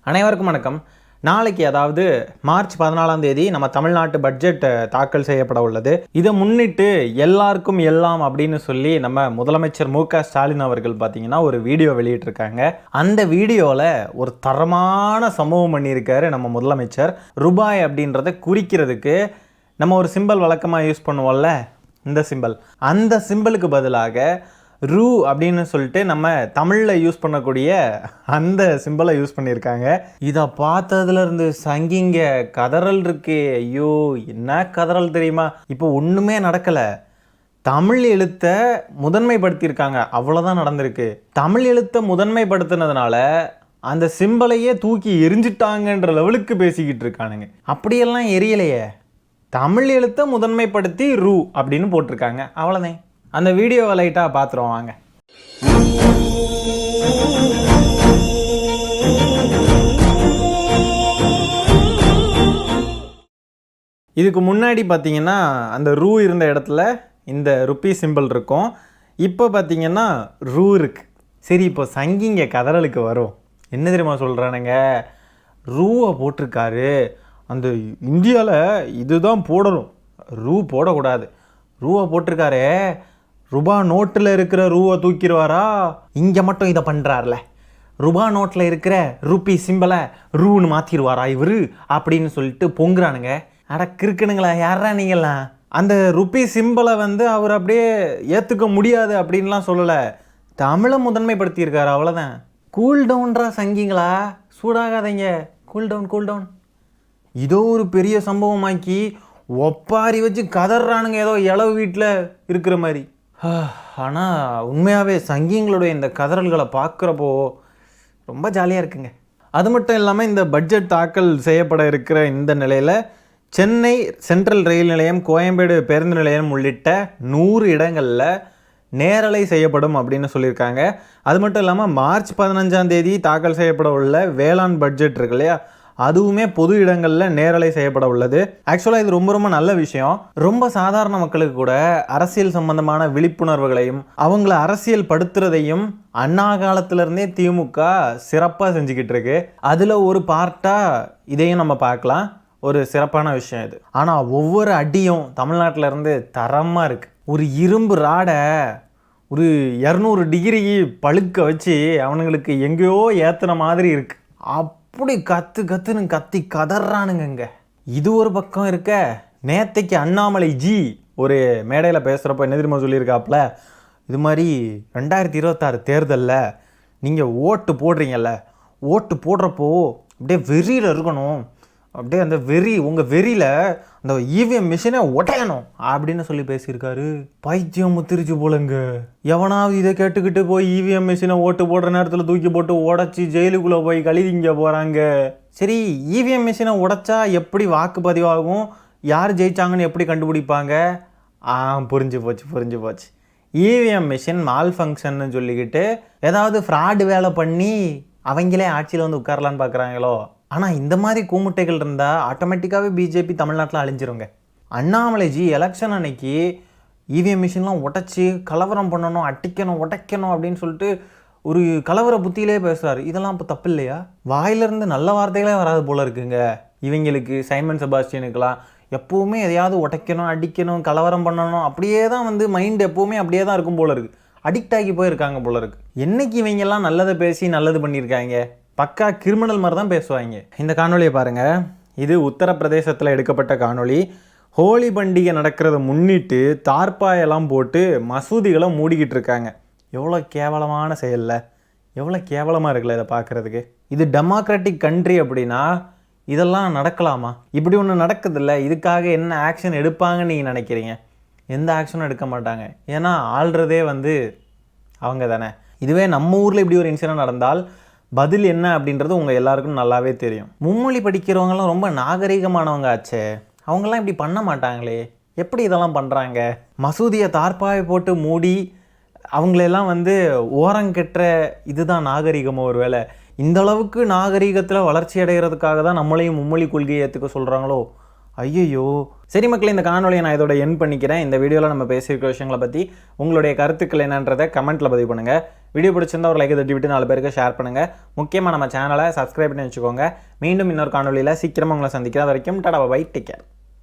அனைவருக்கும் வணக்கம். நாளைக்கு அதாவது மார்ச் 14ஆம் தேதி நம்ம தமிழ்நாட்டு பட்ஜெட் தாக்கல் செய்யப்பட உள்ளது. இதை முன்னிட்டு எல்லாருக்கும் எல்லாம் அப்படின்னு சொல்லி நம்ம முதலமைச்சர் மு.க. ஸ்டாலின் அவர்கள் பார்த்தீங்கன்னா ஒரு வீடியோ வெளியிட்டிருக்காங்க. அந்த வீடியோவில் ஒரு தரமான சம்பவம் பண்ணியிருக்காரு நம்ம முதலமைச்சர். ரூபாய் அப்படின்றத குறிக்கிறதுக்கு நம்ம ஒரு சிம்பிள் வழக்கமாக யூஸ் பண்ணுவோம்ல, இந்த சிம்பிள், அந்த சிம்பிளுக்கு பதிலாக ரூ அப்படின்னு சொல்லிட்டு நம்ம தமிழில் யூஸ் பண்ணக்கூடிய அந்த சிம்பிளை யூஸ் பண்ணியிருக்காங்க. இதை பார்த்ததுலேருந்து சங்கிங்க கதறல் இருக்கு. ஐயோ என்ன கதறல் தெரியுமா? இப்போ ஒன்றுமே நடக்கலை. தமிழ் எழுத்தை முதன்மைப்படுத்தியிருக்காங்க, அவ்வளோதான் நடந்திருக்கு. தமிழ் எழுத்தை முதன்மைப்படுத்தினதுனால அந்த சிம்பிளையே தூக்கி எரிஞ்சிட்டாங்கன்ற லெவலுக்கு பேசிக்கிட்டு இருக்கானுங்க. அப்படியெல்லாம் எரியலையே, தமிழ் எழுத்தை முதன்மைப்படுத்தி ரூ அப்படின்னு போட்டிருக்காங்க, அவ்வளோதான். அந்த வீடியோவை லைட்டாக பார்த்துருவோம் வாங்க. இதுக்கு முன்னாடி பார்த்தீங்கன்னா அந்த ரூ இருந்த இடத்துல இந்த ருப்பி சிம்பிள் இருக்கும். இப்போ பார்த்தீங்கன்னா ரூ இருக்கு. சரி, இப்போ சங்கிங்க கதறலுக்கு வரும். என்ன தெரியுமா சொல்கிறானுங்க? ரூவை போட்டிருக்காரு, அந்த இந்தியாவில் இதுதான் போடணும், ரூ போடக்கூடாது. ரூவை போட்டிருக்காரு, ரூபா நோட்டில் இருக்கிற ரூவை தூக்கிடுவாரா? இங்கே மட்டும் இதை பண்ணுறாருல, ரூபா நோட்டில் இருக்கிற ரூபி சிம்பிளை ரூன்னு மாற்றிடுவாரா இவர் அப்படின்னு சொல்லிட்டு பொங்குறானுங்க. அட கிறுக்கணுங்களா, யாரா நீங்களாம்? அந்த ருப்பி சிம்பிளை அவர் அப்படியே ஏற்றுக்க முடியாது அப்படின்லாம் சொல்லலை, தமிழை முதன்மைப்படுத்தியிருக்காரு, அவ்வளோதான். கூல் டவுன்ரா சங்கிங்களா, சூடாகாதீங்க, கூல் டவுன் கூல் டவுன். இதோ ஒரு பெரிய சம்பவமாக்கி ஒப்பாரி வச்சு கதறானுங்க, ஏதோ இளவு வீட்டில் இருக்கிற மாதிரி. ஆனால் உண்மையாகவே சங்கிங்களுடைய இந்த கதறல்களை பார்க்குறப்போ ரொம்ப ஜாலியாக இருக்குங்க. அது மட்டும் இல்லாமல் இந்த பட்ஜெட் தாக்கல் செய்யப்பட இருக்கிற இந்த நிலையில் சென்னை சென்ட்ரல் ரயில் நிலையம், கோயம்பேடு பேருந்து நிலையம் உள்ளிட்ட 100 இடங்களில் நேரலை செய்யப்படும் அப்படின்னு சொல்லியிருக்காங்க. அது மட்டும் இல்லாமல் மார்ச் 15ஆம் தேதி தாக்கல் செய்யப்பட உள்ள வேளாண் பட்ஜெட் இருக்கு இல்லையா, அதுவுமே பொது இடங்களில் நேரலை செய்யப்பட உள்ளது. ஆக்சுவலாக இது ரொம்ப ரொம்ப நல்ல விஷயம். ரொம்ப சாதாரண மக்களுக்கு கூட அரசியல் சம்பந்தமான விழிப்புணர்வுகளையும் அவங்கள அரசியல் படுத்துறதையும் அண்ணா காலத்திலேருந்தே திமுக சிறப்பாக செஞ்சுக்கிட்டு இருக்கு. அதில் ஒரு பார்ட்டாக இதையும் நம்ம பார்க்கலாம். ஒரு சிறப்பான விஷயம் இது. ஆனால் ஒவ்வொரு அடியும் தமிழ்நாட்டில் இருந்து தரமாக இருக்குது. ஒரு இரும்பு ராடை ஒரு 200 டிகிரி பழுக்க வச்சு அவனுங்களுக்கு எங்கேயோ ஏற்றுன மாதிரி இருக்குது. அப்படி கத்துன்னு கத்தி கதறானுங்க. இது ஒரு பக்கம் இருக்க, நேத்தைக்கு அண்ணாமலை ஜி ஒரு மேடையில் பேசுகிறப்ப என்ன தெரியுமா சொல்லியிருக்காப்புல, இது மாதிரி 2026 தேர்தலில் நீங்கள் ஓட்டு போடுறீங்கல்ல, ஓட்டு போடுறப்போ அப்படியே வெறியில் இருக்கணும், அப்படியே அந்த வெறி, உங்கள் வெறியில் அந்த இவிஎம் மிஷினை உடையணும் அப்படின்னு சொல்லி பேசியிருக்காரு. பைத்தியம் முத்திருச்சு போலங்க. எவனாவது இதை கேட்டுக்கிட்டு போய் இவிஎம் மிஷினை ஓட்டு போடுற நேரத்தில் தூக்கி போட்டு உடச்சி ஜெயிலுக்குள்ளே போய் கழுதிங்க போகிறாங்க. சரி, இவிஎம் மிஷினை உடைச்சா எப்படி வாக்குப்பதிவாகும், யார் ஜெயிச்சாங்கன்னு எப்படி கண்டுபிடிப்பாங்க? புரிஞ்சு போச்சு. இவிஎம் மிஷின் மால் ஃபங்க்ஷன்னு சொல்லிக்கிட்டு ஏதாவது ஃப்ராடு வேலை பண்ணி அவங்களே ஆட்சியில் உட்காரலான்னு பார்க்குறாங்களோ? ஆனால் இந்த மாதிரி கூமுட்டைகள் இருந்தால் ஆட்டோமேட்டிக்காகவே பிஜேபி தமிழ்நாட்டில் அழிஞ்சிருங்க. அண்ணாமலைஜி எலெக்ஷன் அன்னைக்கு இவிஎம் மிஷின்லாம் உடச்சி கலவரம் பண்ணணும், அட்டிக்கணும், உடைக்கணும் அப்படின்னு சொல்லிட்டு ஒரு கலவர புத்தியிலே பேசுகிறாரு. இதெல்லாம் இப்போ தப்பு இல்லையா? வாயிலிருந்து நல்ல வார்த்தைகளே வராது போல இருக்குங்க இவங்களுக்கு. சைமன் செபாஸ்டியனுக்கெல்லாம் எப்போவுமே எதையாவது உடைக்கணும், அடிக்கணும், கலவரம் பண்ணணும், அப்படியே தான் மைண்டு எப்போவுமே அப்படியே தான் இருக்கும் போல இருக்குது. அடிக்ட் ஆகி போயிருக்காங்க போல இருக்குது. என்னைக்கு இவங்கெல்லாம் நல்லதை பேசி நல்லது பண்ணியிருக்காங்க? பக்கா கிரிமினல் மாதிரி தான் பேசுவாங்க. இந்த காணொலியை பாருங்கள். இது உத்தரப்பிரதேசத்தில் எடுக்கப்பட்ட காணொலி. ஹோலி பண்டிகை நடக்கிறத முன்னிட்டு தார்பாயெல்லாம் போட்டு மசூதிகளை மூடிக்கிட்டு இருக்காங்க. எவ்வளோ கேவலமான செயலில், எவ்வளோ கேவலமாக இருக்குல்ல இதை பார்க்குறதுக்கு. இது டெமோக்ராட்டிக் கண்ட்ரி அப்படின்னா இதெல்லாம் நடக்கலாமா? இப்படி ஒன்று நடக்குதில்ல, இதுக்காக என்ன ஆக்ஷன் எடுப்பாங்கன்னு நீங்கள் நினைக்கிறீங்க? எந்த ஆக்ஷனும் எடுக்க மாட்டாங்க. ஏன்னா ஆள்றதே அவங்க தானே. இதுவே நம்ம ஊரில் இப்படி ஒரு இன்சிடென்ட் நடந்தால் பதில் என்ன அப்படின்றது உங்கள் எல்லாருக்கும் நல்லாவே தெரியும். மும்மொழி படிக்கிறவங்களாம் ரொம்ப நாகரிகமானவங்க ஆச்சே, அவங்களாம் இப்படி பண்ண மாட்டாங்களே, எப்படி இதெல்லாம் பண்ணுறாங்க? மசூதியை தார்பாயை போட்டு மூடி அவங்களெல்லாம் ஓரங்கெட்டுற இதுதான் நாகரிகமோ? ஒரு வேளை இந்த அளவுக்கு நாகரிகத்தில் வளர்ச்சி அடைகிறதுக்காக தான் நம்மளையும் மும்மொழி கொள்கையை ஏற்றுக்க சொல்கிறாங்களோ? ஐயோ. சரி மக்களே, இந்த காணொலியை நான் இதோட என் பண்ணிக்கிறேன். இந்த வீடியோவில் நம்ம பேசியிருக்கிற விஷயங்களை பற்றி உங்களுடைய கருத்துக்கள் என்னன்றதை கமெண்ட்டில் பதிவு பண்ணுங்கள். வீடியோ பிடிச்சிருந்தா ஒரு லைக் தட்டி விட்டு 4 பேருக்கு ஷேர் பண்ணுங்கள். முக்கியமாக நம்ம சேனலை சப்ஸ்கிரைப் பண்ணி வச்சுக்கோங்க. மீண்டும் இன்னொரு காணொலியில் சீக்கிரமாக உங்களை சந்திக்கிறேன். அது வரைக்கும் டாடா பை, டேக் கேர்.